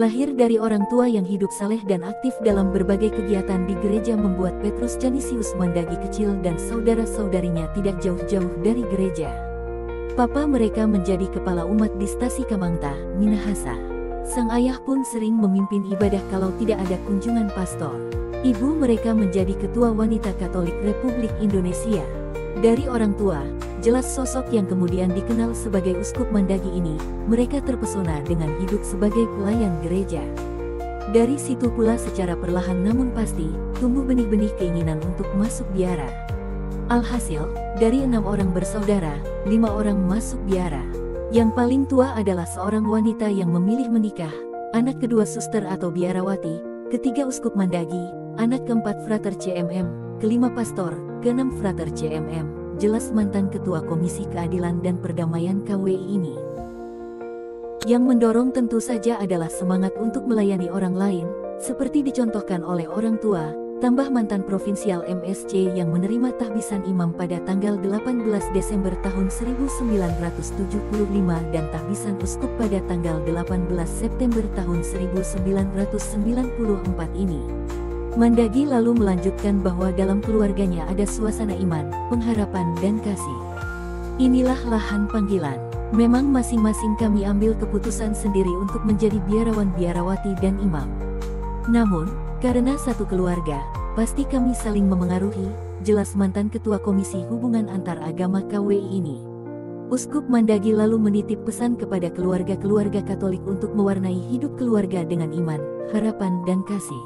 Lahir dari orang tua yang hidup saleh dan aktif dalam berbagai kegiatan di gereja membuat Petrus Canisius Mandagi kecil dan saudara-saudarinya tidak jauh-jauh dari gereja. Papa mereka menjadi kepala umat di Stasi Kamangta, Minahasa. Sang ayah pun sering memimpin ibadah kalau tidak ada kunjungan pastor. Ibu mereka menjadi ketua wanita Katolik Republik Indonesia. Dari orang tua, jelas sosok yang kemudian dikenal sebagai Uskup Mandagi ini, mereka terpesona dengan hidup sebagai pelayan gereja. Dari situ pula secara perlahan namun pasti, tumbuh benih-benih keinginan untuk masuk biara. Alhasil, dari 6 orang bersaudara, 5 orang masuk biara. Yang paling tua adalah seorang wanita yang memilih menikah, anak kedua suster atau biarawati, ketiga Uskup Mandagi, anak keempat frater CMM, kelima pastor, keenam frater CMM. Jelas mantan Ketua Komisi Keadilan dan Perdamaian KWI ini. Yang mendorong tentu saja adalah semangat untuk melayani orang lain, seperti dicontohkan oleh orang tua, tambah mantan provinsial MSC yang menerima tahbisan imam pada tanggal 18 Desember tahun 1975 dan tahbisan uskup pada tanggal 18 September tahun 1994 ini. Mandagi lalu melanjutkan bahwa dalam keluarganya ada suasana iman, pengharapan dan kasih. Inilah lahan panggilan. Memang masing-masing kami ambil keputusan sendiri untuk menjadi biarawan biarawati dan imam. Namun, karena satu keluarga, pasti kami saling memengaruhi, jelas mantan Ketua Komisi Hubungan Antar Agama KWI ini. Uskup Mandagi lalu menitip pesan kepada keluarga-keluarga Katolik untuk mewarnai hidup keluarga dengan iman, harapan dan kasih.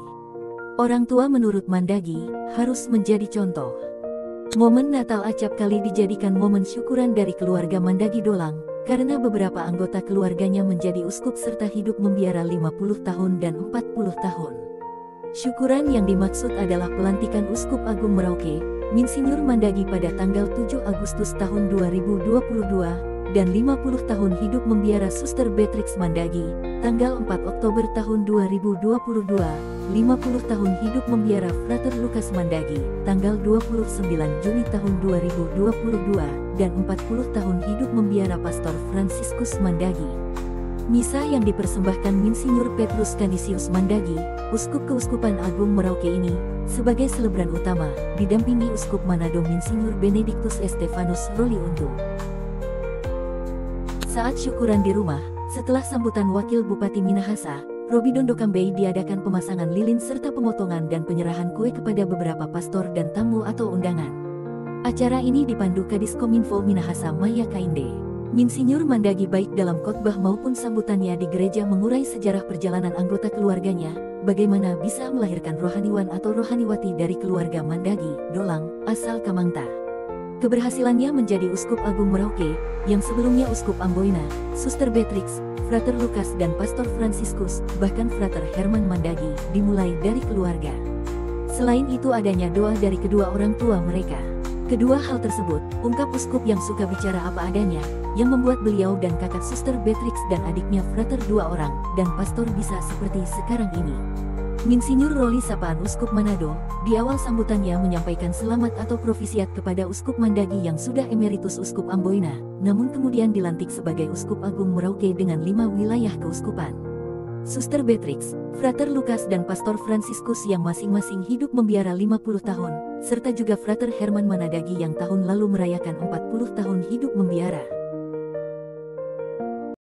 Orang tua menurut Mandagi, harus menjadi contoh. Momen Natal acap kali dijadikan momen syukuran dari keluarga Mandagi Dolang, karena beberapa anggota keluarganya menjadi uskup serta hidup membiara 50 tahun dan 40 tahun. Syukuran yang dimaksud adalah pelantikan Uskup Agung Merauke, Monsinyur Mandagi pada tanggal 7 Agustus tahun 2022, dan 50 tahun hidup membiara Suster Beatrix Mandagi, tanggal 4 Oktober tahun 2022, 50 tahun hidup membiara Frater Lukas Mandagi, tanggal 29 Juni tahun 2022, dan 40 tahun hidup membiara Pastor Fransiskus Mandagi. Misa yang dipersembahkan Monsinyur Petrus Canisius Mandagi, Uskup Keuskupan Agung Merauke ini, sebagai selebran utama, didampingi Uskup Manado Monsinyur Benedictus Estefanus Roli Untu. Saat syukuran di rumah, setelah sambutan Wakil Bupati Minahasa, Robi Dondo Kambei diadakan pemasangan lilin serta pemotongan dan penyerahan kue kepada beberapa pastor dan tamu atau undangan. Acara ini dipandu Kadis Kominfo Minahasa Maya Kainde. Monsinyur Mandagi baik dalam khotbah maupun sambutannya di gereja mengurai sejarah perjalanan anggota keluarganya, bagaimana bisa melahirkan rohaniwan atau rohaniwati dari keluarga Mandagi, Dolang, asal Kamangta. Keberhasilannya menjadi Uskup Agung Merauke, yang sebelumnya Uskup Amboina, Suster Beatrix, Frater Lukas dan Pastor Fransiskus, bahkan Frater Herman Mandagi, dimulai dari keluarga. Selain itu adanya doa dari kedua orang tua mereka. Kedua hal tersebut, ungkap uskup yang suka bicara apa adanya, yang membuat beliau dan kakak Suster Beatrix dan adiknya Frater 2 orang, dan pastor bisa seperti sekarang ini. Monsinyur Roli Sapaan Uskup Manado, di awal sambutannya menyampaikan selamat atau profisiat kepada Uskup Mandagi yang sudah emeritus Uskup Amboina, namun kemudian dilantik sebagai Uskup Agung Merauke dengan 5 wilayah keuskupan. Suster Beatrix, Frater Lukas dan Pastor Fransiskus yang masing-masing hidup membiara 50 tahun, serta juga Frater Herman Mandagi yang tahun lalu merayakan 40 tahun hidup membiara.